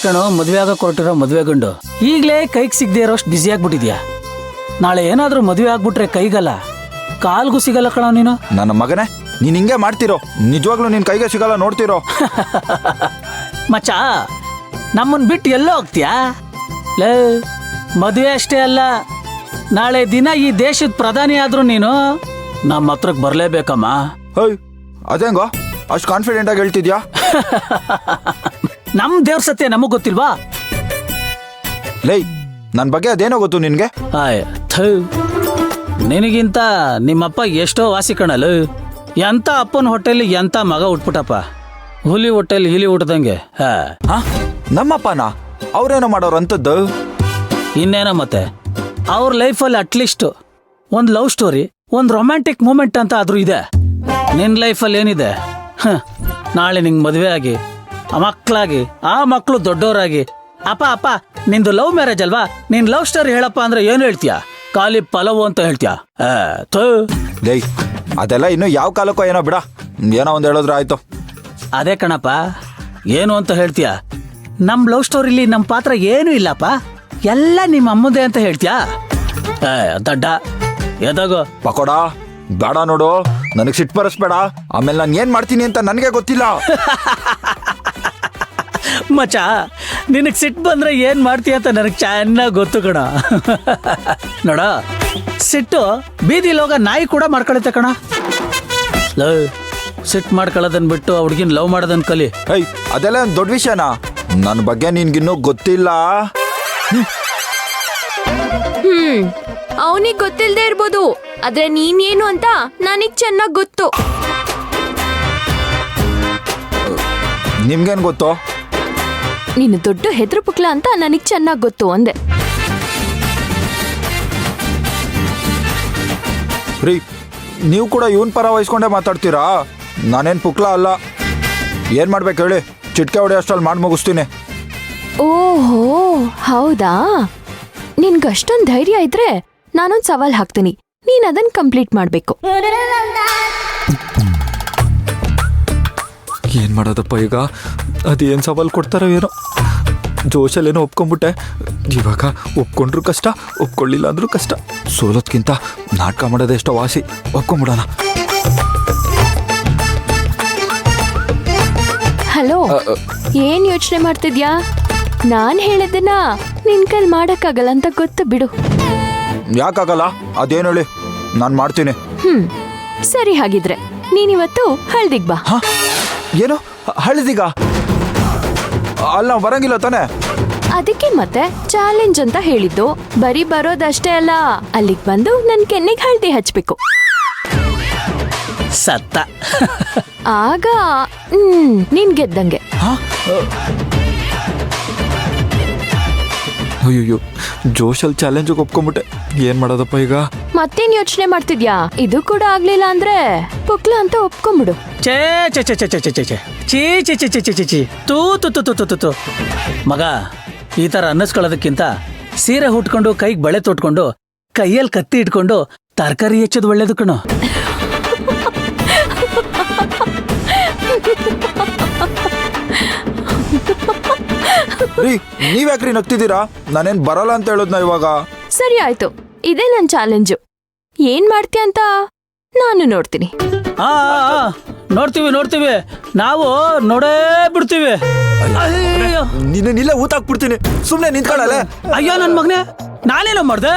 ಕಣೋ ಮದುವೆ ಆಗಕ್ಕೆ ಹೊರಟಿರೋ ಮದುವೆ ಗಂಡು ಈಗಲೇ ಕೈಗೆ ಸಿಗದೆ ಇರೋಷ್ಟು ಬ್ಯುಸಿ ಆಗ್ಬಿಟ್ಟಿದ್ಯಾ. ನಾಳೆ ಏನಾದ್ರೂ ಮದುವೆ ಆಗ್ಬಿಟ್ರೆ ಕೈಗಲ್ಲ ಕಾಲ್ಗೂ ಸಿಗಲ್ಲ ಕಣೋ ನೀನು. ನನ್ನ ಮಗನೇ, ನೀನ್ ಹಿಂಗೆ ಮಾಡ್ತಿರೋ, ನಿಜವಾಗ್ಲೂ ನಿನ್ ಕೈಗೆ ಸಿಗಲ್ಲ ನೋಡ್ತಿರೋ. ಮಚ್ಚ, ನಮ್ಮನ್ ಬಿಟ್ಟು ಎಲ್ಲೋ ಹೋಗ್ತೀಯಾ? ಲೇ, ಮದುವೆ ಅಷ್ಟೇ ಅಲ್ಲ, ನಾಳೆ ದಿನ ಈ ದೇಶದ ಪ್ರಧಾನಿ ಆದ್ರೂ ನೀನು ನಮ್ಮ ಹತ್ರಕ್ಕೆ ಬರ್ಲೇಬೇಕಮ್ಮ. ಹೈ, ಅದೇಂಗೋ ಅಷ್ಟು ಕಾನ್ಫಿಡೆಂಟ್ ಆಗಿ ಹೇಳ್ತಿದ್ಯಾ? ನಮ್ ದೇವ್ರ ಸತ್ಯ ನಮಗ್ ಗೊತ್ತಿಲ್ವಾ? ಲೈ, ನನ್ ಬಗ್ಗೆ ಅದೇನೋ ಗೊತ್ತು ನಿನ್ಗೆ? ಆಯ್ ಥೂ, ನಿನಗಿಂತ ನಿಮ್ಮಪ್ಪ ಎಷ್ಟೋ ವಾಸಿ ಕಣಲು. ಎಂತ ಅಪ್ಪನ ಹೊಟ್ಟೆಲಿ ಎಂತ ಮಗ ಉಟ್ಬಿಟ್ಟಪ್ಪ, ಹುಲಿ ಹೊಟ್ಟೆಲಿ ಹಿಲಿ ಉಟ್ದಂಗೆ. ಹಾ, ನಮ್ಮಪ್ಪನ ಅವ್ರೇನೋ ಮಾಡೋರು ಅಂತದ್ದು? ಇನ್ನೇನೋ ಮತ್ತೆ, ಅವ್ರ ಲೈಫಲ್ಲಿ ಅಟ್ಲೀಸ್ಟ್ ಒಂದು ಲವ್ ಸ್ಟೋರಿ, ಒಂದು ರೊಮ್ಯಾಂಟಿಕ್ ಮೂಮೆಂಟ್ ಅಂತ ಆದ್ರೂ ಇದೆ. ನಿನ್ನ ಲೈಫಲ್ಲಿ ಏನಿದೆ? ನಾಳೆ ನಿಂಗೆ ಮದುವೆ ಆಗಿ ಮಕ್ಕಳಾಗಿ ಆ ಮಕ್ಕಳು ದೊಡ್ಡವರಾಗಿ, ಅಪ್ಪ ಅಪ್ಪ ನಿಂದು ಲವ್ ಮ್ಯಾರೇಜ್ ಅಲ್ವಾ, ನಿನ್ ಲವ್ ಸ್ಟೋರಿ ಹೇಳಪ್ಪ ಅಂದ್ರೆ ಏನು ಹೇಳ್ತೀಯ? ಖಾಲಿ ಪಲವು ಅಂತ ಹೇಳ್ತೀಯ? ಲೈ, ಅದೆಲ್ಲ ಇನ್ನು ಯಾವ ಕಾಲಕ್ಕೋ ಏನೋ ಬಿಡ, ಏನೋ ಒಂದ್ ಹೇಳಿದ್ರೆ ಆಯ್ತು. ಅದೇ ಕಣಪ್ಪ, ಏನು ಅಂತ ಹೇಳ್ತೀಯ? ನಮ್ ಲವ್ ಸ್ಟೋರಿಲಿ ನಮ್ ಪಾತ್ರ ಏನೂ ಇಲ್ಲಪ್ಪ, ಎಲ್ಲ ನಿಮ್ಮ ಅಮ್ಮದೇ ಅಂತ ಹೇಳ್ತೀಯ? ದಡ್ಡ ಎದಾಗೋ ಪಕೋಡ ಬೇಡ ನೋಡು, ನನಗ್ ಸಿಟ್ಟು ಬರಸ್ಬೇಡ, ಆಮೇಲೆ ನಾನು ಏನ್ ಮಾಡ್ತೀನಿ ಅಂತ ನನಗೆ ಗೊತ್ತಿಲ್ಲ. ಮಚ, ನಿನಗ್ ಸಿಟ್ಟು ಬಂದ್ರೆ ಏನ್ ಮಾಡ್ತೀಯ ಅಂತ ನನಗ್ ಚೆನ್ನಾಗಿ ಗೊತ್ತು ಕಣ. ನೋಡ, ಸಿಟ್ಟು ಬೀದಿಲಿ ಹೋಗ ನಾಯಿ ಕೂಡ ಮಾಡ್ಕೊಳತ್ತೆ ಕಣ. ಸಿಟ್ಟು ಮಾಡ್ಕೊಳ್ಳೋದನ್ ಬಿಟ್ಟು ಆ ಹುಡ್ಗಿನ್ ಲವ್ ಮಾಡೋದನ್ ಕಲಿ. ಹೈ, ಅದೆಲ್ಲ ಒಂದ್ ದೊಡ್ಡ ವಿಷಯನಾ? ನನ್ನ ಬಗ್ಗೆ ನಿನ್ಗಿನ್ನೂ ಗೊತ್ತಿಲ್ಲ. ಅವನಿಗೆ ಗೊತ್ತಿಲ್ಲದೆ ಇರ್ಬೋದು, ಆದ್ರೆ ನೀನೇನು ಅಂತ ನನಗ್ ಚೆನ್ನಾಗ್ ಗೊತ್ತು. ನಿಮ್ಗೇನ್ ಗೊತ್ತು? ನೀನು ದೊಡ್ಡ ಹೆದ್ರು ಪುಕ್ಲ ಅಂತ ನನಗ್ ಚೆನ್ನಾಗ್ ಗೊತ್ತು ಅಂದೆ. ರೀ, ನೀವು ಕೂಡ ಇವನ್ ಪರ ವಹಿಸ್ಕೊಂಡೇ ಮಾತಾಡ್ತೀರಾ? ನಾನೇನ್ ಪುಕ್ಲ ಅಲ್ಲ. ಏನ್ ಮಾಡ್ಬೇಕು ಹೇಳಿ, ಚಿಟ್ಕೆ ಹೊಡೆ ಅಷ್ಟ್ರಲ್ಲಿ ಮಾಡಿ ಮುಗಿಸ್ತೀನಿ. ಓಹೋ, ಹೌದಾ? ನಿನ್ಗಷ್ಟೊಂದ್ ಧೈರ್ಯ ಇದ್ರೆ ನಾನೊಂದ್ ಸವಾಲ್ ಹಾಕ್ತೀನಿ, ನೀನ್ ಅದನ್ ಕಂಪ್ಲೀಟ್ ಮಾಡ್ಬೇಕು. ಏನ್ ಮಾಡೋದಪ್ಪ ಈಗ? ಅದೇನ್ ಸವಾಲ್ ಕೊಡ್ತಾರೋ ಏನೋ. ಜೋಶಲ್ಲೇನೋ ಒಪ್ಕೊಂಡ್ಬಿಟ್ಟೆ, ಇವಾಗ ಒಪ್ಕೊಂಡ್ರು ಕಷ್ಟ, ಒಪ್ಕೊಳ್ಳಿಲ್ಲ ಅಂದ್ರೂ ಕಷ್ಟ. ಸೋಲೋದ್ಕಿಂತ ನಾಟಕ ಮಾಡೋದೇ ಎಷ್ಟೋ ವಾಸಿ. ಒಪ್ಕೊಂಡ್ಬಿಡೋಣ. ಹಲೋ, ಏನ್ ಯೋಚನೆ ಮಾಡ್ತಿದ್ಯಾ? ನಾನ್ ಹೇಳಿದ್ದನ್ನ ನಿನ್ ಕೈಲ್ ಮಾಡಕ್ಕಾಗಲ್ಲ ಅಂತ ಗೊತ್ತು ಬಿಡು. ಯಾಕಾಗಲ್ಲ? ಅದೇನು ಹೇಳಿ, ನಾನು ಮಾಡ್ತೀನಿ. ಸರಿ, ಹಾಗಿದ್ರೆ ನೀನಿವತ್ತು ಹಳ್ದಿಗ್ ಬಾ. ಏನು ಹಳದಿಗ? ಅಲ್ಲ, ಬರಂಗಿಲ್ಲ ತಾನೆ? ಅದಕ್ಕೆ ಮತ್ತೆ ಚಾಲೆಂಜ್ ಅಂತ ಹೇಳಿದ್ದು. ಬರೀ ಬರೋದಷ್ಟೇ ಅಲ್ಲ, ಅಲ್ಲಿಗ್ ಬಂದು ನನ್ ಕೆನ್ನಿಗ್ ಹಳ್ದಿ ಹಚ್ಬೇಕು. ಸತ್ತ. ಆಗ ನೀನ್ ಗೆದ್ದಂಗೆ. ಅಯ್ಯೋ, ಜೋಶಲ್ ಚಾಲೆಂಜಿಗೆ ಒಪ್ಕೊಂಬಿಟ್ಟೆ. ಏನ್ ಮಾಡೋದಪ್ಪ ಈಗ? ಮತ್ತೇನ್ ಯೋಚನೆ ಮಾಡ್ತಿದ್ಯಾ? ಇದು ಕೂಡ ಆಗ್ಲಿಲ್ಲ ಅಂದ್ರೆ ಪುಕ್ಲ ಅಂತ ಒಪ್ಕೊಂಬಿಡು. ಚೇ ಚೇ ಚೇ ಚೇ ಚೇ ಚೇ ಚೇ ಚೇ ಚೀ ಚೀ ಚೀ ಚೀ ಚೀ ಚೀ ತೂ ತು ತು ತು ತು ತು. ಮಗ, ಈ ತರ ಅನ್ನಿಸ್ಕೊಳ್ಳೋದಕ್ಕಿಂತ ಸೀರೆ ಹುಟ್ಕೊಂಡು ಕೈಗೆ ಬಳೆ ತೊಟ್ಕೊಂಡು ಕೈಯಲ್ಲಿ ಕತ್ತಿ ಇಟ್ಕೊಂಡು ತರಕಾರಿ ಹೆಚ್ಚೋದು ಒಳ್ಳೇದು ಕಣೋ. ರೀ, ನೀವ್ಯಾಕ್ರಿ ನಗ್ತಿದ್ದೀರಾ? ನಾನೇನ್ ಬರಲ್ಲ ಅಂತ ಹೇಳೋದ್ನ ಇವಾಗ. ಸರಿ ಆಯ್ತು, ಇದೇ ನನ್ ಚಾಲೆಂಜು. ಏನ್ ಮಾಡ್ತೀಯ ಅಂತ ನಾನು ನೋಡ್ತೀನಿ. ನೋಡ್ತೀವಿ ನೋಡ್ತೀವಿ, ನಾವು ನೋಡೇ ಬಿಡ್ತೀವಿ. ನಿನ್ನ ಊತಾಕ್ಬಿಡ್ತೀನಿ, ಸುಮ್ನೆ ನಿಂತ್ಕೊಳ್ಳಲ್ಲ. ಅಯ್ಯೋ ನನ್ ಮಗನೇ, ನಾನೇನೋ ಮಾಡ್ದೆ?